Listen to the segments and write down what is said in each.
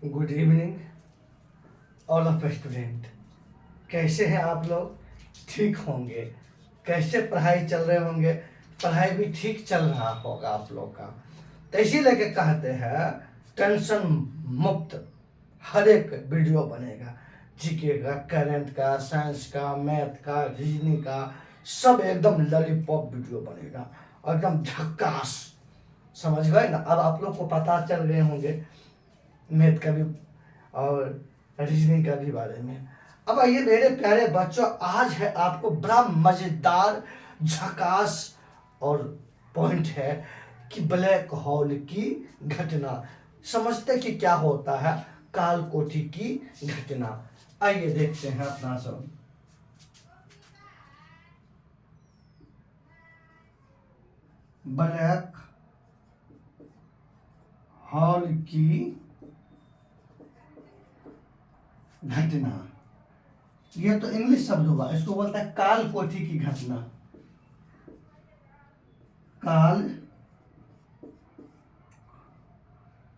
Good evening all of student. कैसे हैं आप लोग? ठीक होंगे। कैसे पढ़ाई चल रहे होंगे? पढ़ाई भी ठीक चल रहा होगा आप लोग का। तो इसी लेके कहते हैं टेंशन मुक्त हर एक वीडियो बनेगा। जीके का, करंट का, साइंस का, मैथ का, रीजनिंग का, सब एकदम लॉलीपॉप वीडियो बनेगा, एकदम झक्कास। समझ गए ना? अब आप लोग को पता चल गए होंगे मैथ का भी और रीजनिंग का भी बारे में। अब आइए मेरे प्यारे बच्चों, आज है आपको बड़ा मजेदार झकास और पॉइंट है कि ब्लैक होल की घटना। समझते कि क्या होता है काल कोठी की घटना। आइए देखते हैं अपना सब। ब्लैक होल की घटना, ये तो इंग्लिश शब्द हुआ, इसको बोलता है काल कोठी की घटना। काल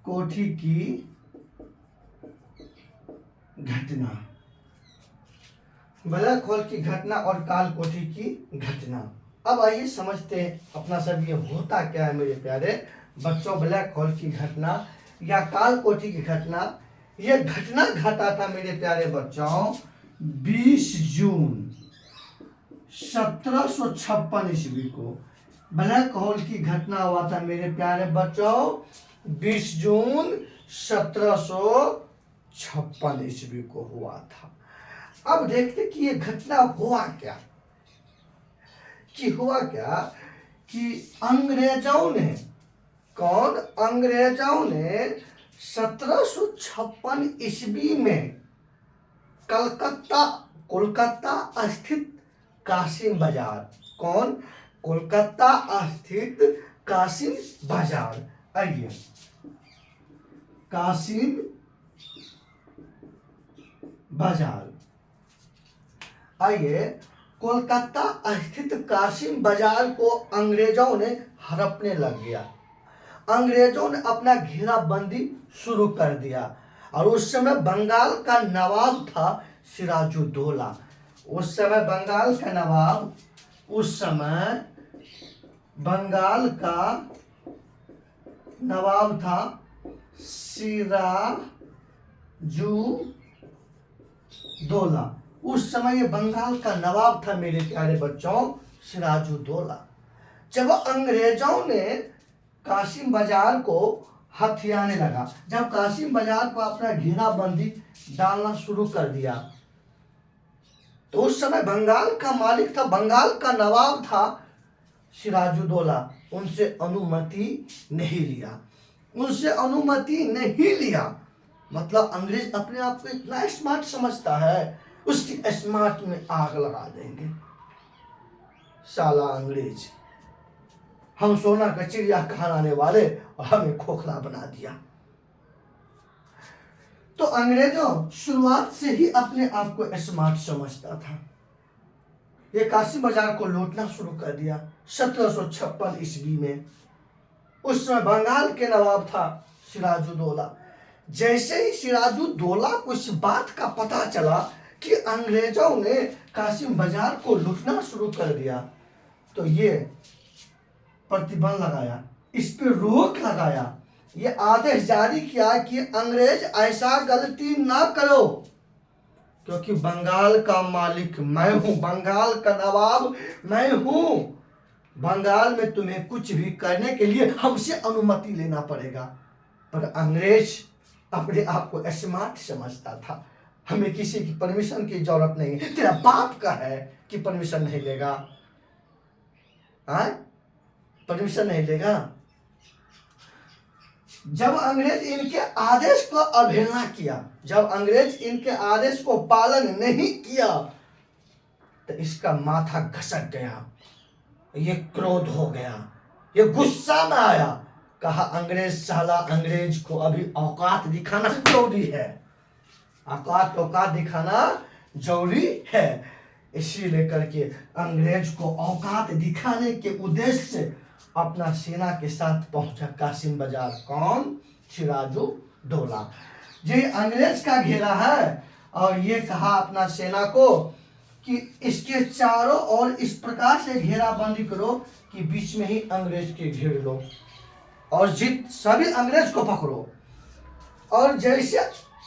कोठी की घटना, ब्लैक होल की घटना और काल कोठी की घटना। अब आइए समझते हैं अपना सब ये होता क्या है मेरे प्यारे बच्चों। ब्लैक होल की घटना या काल कोठी की घटना, ये घटना घटा था मेरे प्यारे बच्चों 20 जून 1756 ईस्वी को। ब्लैक होल की घटना हुआ था मेरे प्यारे बच्चों 20 जून 1756 ईस्वी को हुआ था। अब देखते कि ये घटना हुआ क्या कि अंग्रेजों ने, कौन? अंग्रेजों ने 1756 ईस्वी में कोलकाता स्थित कासिम बाजार, कौन? कोलकाता स्थित कासिम बाजार। आइए कासिम बाजार, आइए कोलकाता स्थित कासिम बाजार को अंग्रेजों ने हड़पने लग गया। अंग्रेजों ने अपना घेराबंदी शुरू कर दिया और उस समय बंगाल का नवाब था सिराजुद्दौला। उस समय बंगाल का नवाब था सिराजुद्दौला। उस समय ये बंगाल का नवाब था मेरे प्यारे बच्चों सिराजुद्दौला। जब अंग्रेजों ने कासिम बाजार को हथियाने लगा, जब कासिम बाजार को अपना घेराबंदी डालना शुरू कर दिया, तो उस समय बंगाल का मालिक था, बंगाल का नवाब था सिराजुद्दौला। उनसे अनुमति नहीं लिया। मतलब अंग्रेज अपने आप को इतना स्मार्ट समझता है, उसकी स्मार्ट में आग लगा देंगे। साला अंग्रेज, हम सोना का चिड़िया कहलाने वाले और हमें खोखला बना दिया। तो अंग्रेजों शुरुआत से ही अपने आप को स्मार्ट समझता था। ये कासिम बाजार को लूटना शुरू कर दिया 1756 ईस्वी में। उस समय बंगाल के नवाब था सिराजुद्दौला। जैसे ही सिराजुद्दौला को इस बात का पता चला कि अंग्रेजों ने कासिम बाजार को लूटना शुरू कर दिया, तो ये प्रतिबंध लगाया, इस पर रोक लगाया, ये आदेश जारी किया कि अंग्रेज ऐसा गलती ना करो, क्योंकि बंगाल का मालिक मैं हूं, बंगाल का नवाब मैं हूं। बंगाल में तुम्हें कुछ भी करने के लिए हमसे अनुमति लेना पड़ेगा। पर अंग्रेज अपने आप को स्मार्ट समझता था, हमें किसी की परमिशन की जरूरत नहीं है। तेरा बाप का है कि परमिशन नहीं लेगा? परमिशन नहीं लेगा। जब अंग्रेज इनके आदेश को अवहेलना किया, जब अंग्रेज इनके आदेश को पालन नहीं किया, तो इसका माथा घसक गया, ये क्रोध हो गया, ये गुस्सा में आया। कहा अंग्रेज साला, अंग्रेज को अभी औकात दिखाना जरूरी है, औकात दिखाना जरूरी है। इसी लेकर के अंग्रेज को औकात दिखाने के उद्देश्य से अपना सेना के साथ पहुंचा कासिम बाजार। कौन? सिराजुद्दौला। ये अंग्रेज का घेरा है। और ये कहा अपना सेना को कि इसके चारों ओर इस प्रकार से घेराबंदी करो कि बीच में ही अंग्रेज के घेर लो और सभी अंग्रेज को पकड़ो। और जैसे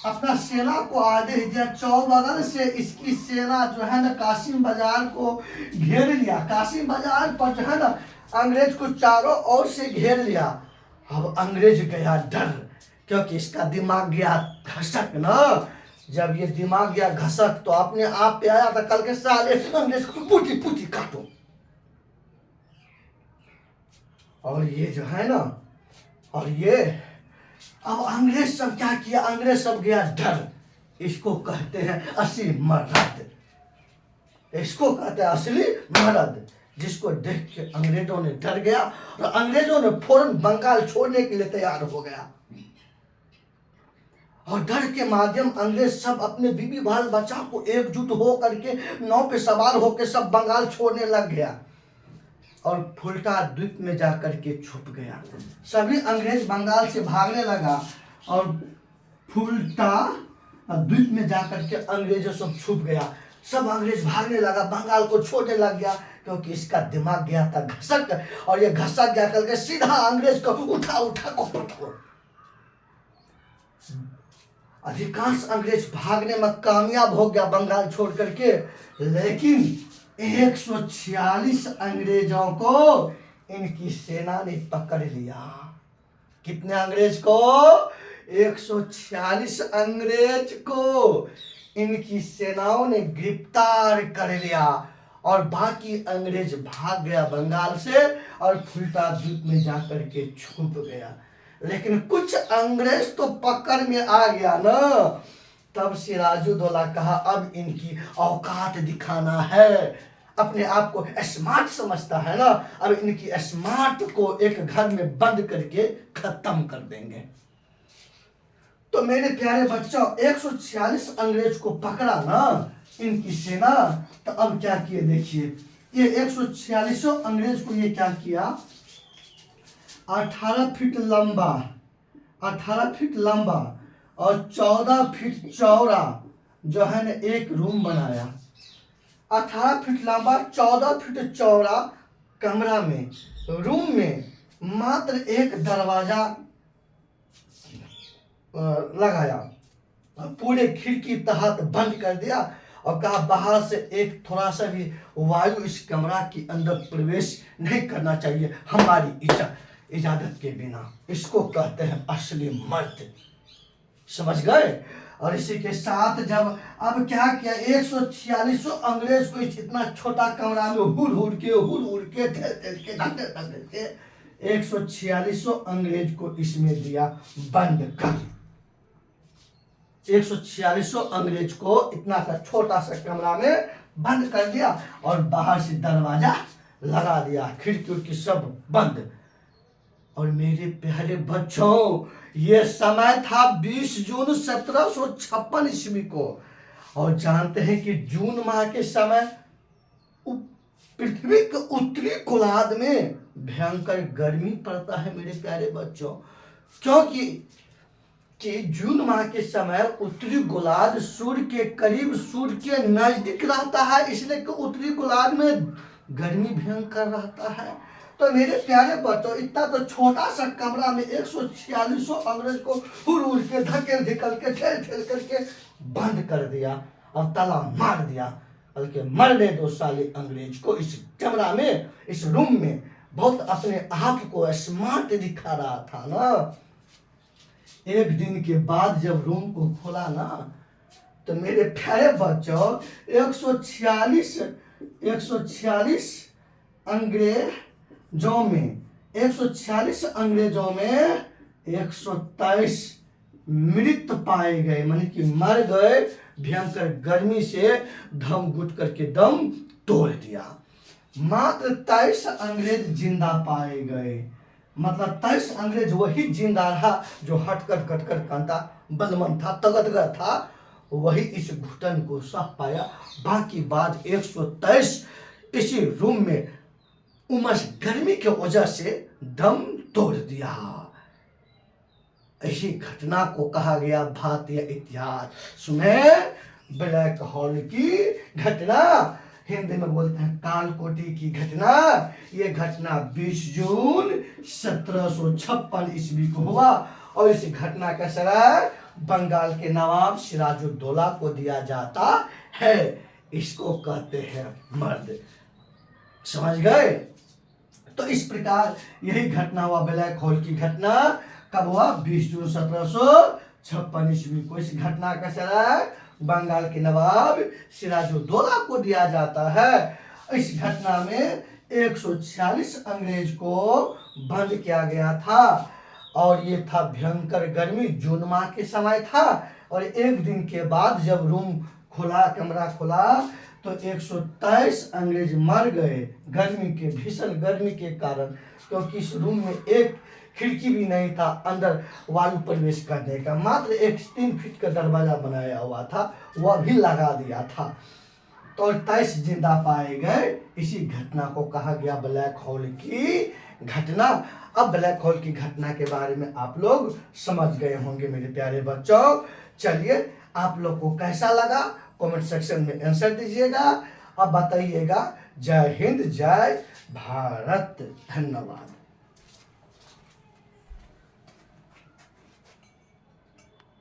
अपना सेना को आदेश दिया, चौबगल से इसकी सेना जो है ना कासिम बाजार को घेर लिया। कासिम बाजार पर जो है ना अंग्रेज को चारों ओर से घेर लिया। अब अंग्रेज गया डर, क्योंकि इसका दिमाग गया घसक ना। जब ये दिमाग गया घसक तो अपने आप पे आया था, कल के साले अंग्रेज को पुटी पुटी काटो। और ये जो है ना, और ये अब अंग्रेज सब क्या किया, अंग्रेज सब गया डर। इसको कहते हैं असली मर्द, इसको कहते हैं असली मर्द, जिसको देख के अंग्रेजों ने डर गया और अंग्रेजों ने फौरन बंगाल छोड़ने के लिए तैयार हो गया। और डर के माध्यम अंग्रेज सब अपने बीबी बाल बच्चा को एकजुट हो करके नाव पे सवार होकर सब बंगाल छोड़ने लग गया और फुल्टा द्वीप में जाकर के छुप गया। सभी अंग्रेज बंगाल से भागने लगा और फुल्टा द्वीप में जाकर के अंग्रेजों सब छुप गया। सब अंग्रेज भागने लगा, बंगाल को छोड़ने लग गया, क्योंकि इसका दिमाग गया था घसक। और ये घसक गया करके सीधा अंग्रेज को उठा उठा को पकड़ो। अधिकांश अंग्रेज भागने में कामयाब हो गया बंगाल छोड़ करके, लेकिन 146 अंग्रेजों को इनकी सेना ने पकड़ लिया। कितने अंग्रेज को? 146 अंग्रेज को इनकी सेनाओं ने गिरफ्तार कर लिया और बाकी अंग्रेज भाग गया बंगाल से और फुल्टा द्वीप में जाकर के छुप गया। लेकिन कुछ अंग्रेज तो पकड़ में आ गया ना। तब सिराजुद्दौला कहा अब इनकी औकात दिखाना है। अपने आप को स्मार्ट समझता है ना, अब इनकी स्मार्ट को एक घर में बंद करके खत्म कर देंगे। तो मेरे प्यारे बच्चों, 146 अंग्रेज को पकड़ा ना इनकी सेना। तो अब क्या किए देखिए, ये 146 अंग्रेज को ये क्या किया, 18 फीट लंबा, 18 फीट लंबा और 14 फीट चौड़ा जो है ना एक रूम बनाया। 18 फीट लंबा 14 फीट चौड़ा कमरा में, रूम में मात्र एक दरवाजा लगाया, पूरे खिड़की तहत बंद कर दिया और कहा बाहर से एक थोड़ा सा भी वायु इस कमरा के अंदर प्रवेश नहीं करना चाहिए हमारी इजाजत के बिना। इसको कहते हैं असली मर्द, समझ गए। और इसी के साथ जब अब क्या किया, 146 अंग्रेज को इतना छोटा कमरा में हुड़ के धकेल के 146 अंग्रेज को इसमें दिया बंद कर। 146 अंग्रेज को इतना सा छोटा सा कमरा में बंद कर दिया और बाहर से दरवाजा लगा दिया, खिड़की की सब बंद। और मेरे प्यारे बच्चों, ये समय था 20 जून 1756 ईस्वी को। और जानते हैं कि जून माह के समय पृथ्वी के उत्तरी गोलार्ध में भयंकर गर्मी पड़ता है मेरे प्यारे बच्चों, क्योंकि जून माह के समय उत्तरी गोलार्ध सूर्य के करीब, सूर्य के नजदीक रहता है, इसलिए कि उत्तरी गोलार्ध में गर्मी भयंकर रहता है। तो मेरे प्यारे बच्चों, इतना तो छोटा सा कमरा में 146 अंग्रेज को हुड़ के धकेल धकेल के ठेल ठेल करके बंद कर दिया और ताला मार दिया। बल्कि मरने दो साले अंग्रेज को इस कमरा में, इस रूम में। बहुत अपने आप को स्मार्ट दिखा रहा था ना। एक दिन के बाद जब रूम को खोला ना, तो मेरे प्यारे बच्चों 146 अंग्रेजों में 146 अंग्रेजों में 123 मृत पाए गए, माने कि मर गए, भयंकर गर्मी से दम घुट करके दम तोड़ दिया। मात्र 23 अंग्रेज जिंदा पाए गए, मतलब 23 अंग्रेज वही जिंदा रहा जो हटकर कटकर कांता बलमन था, तगतगर था, वही इस घुटन को सह पाया। बाकी बाद 123 इसी रूम में उमस गर्मी के वजह से दम तोड़ दिया। ऐसी घटना को कहा गया भारतीय इतिहास में ब्लैक होल की घटना। हिंदी में बोलते हैं कालकोटी की घटना। ये घटना 20 जून 1756 ईस्वी को हुआ और इस घटना का श्रेय बंगाल के नवाब सिराजुद्दौला को दिया जाता है। इसको कहते हैं मर्द। समझ गए? तो इस प्रकार यही घटना हुआ, ब्लैक होल की घटना कब हुआ? 20 जून 1756 ईस्वी को। इस घटना का श्रेय बंगाल के नवाब सिराजुद्दौला को दिया जाता है। इस घटना में 146 अंग्रेज को बंद किया गया था और ये था भयंकर गर्मी, जून माह के समय था। और एक दिन के बाद जब रूम खुला, कमरा खुला, तो 123 अंग्रेज मर गए गर्मी के, भीषण गर्मी के कारण, क्योंकि इस रूम में एक खिड़की भी नहीं था अंदर वायु प्रवेश करने का, मात्र एक 3 फीट का दरवाजा बनाया हुआ था, वह भी लगा दिया था। तो 23 जिंदा पाए गए। इसी घटना को कहा गया ब्लैक होल की घटना। अब ब्लैक होल की घटना के बारे में आप लोग समझ गए होंगे मेरे प्यारे बच्चों। चलिए, आप लोग को कैसा लगा कमेंट सेक्शन में आंसर दीजिएगा। अब बताइएगा। जय हिंद, जय भारत, धन्यवाद।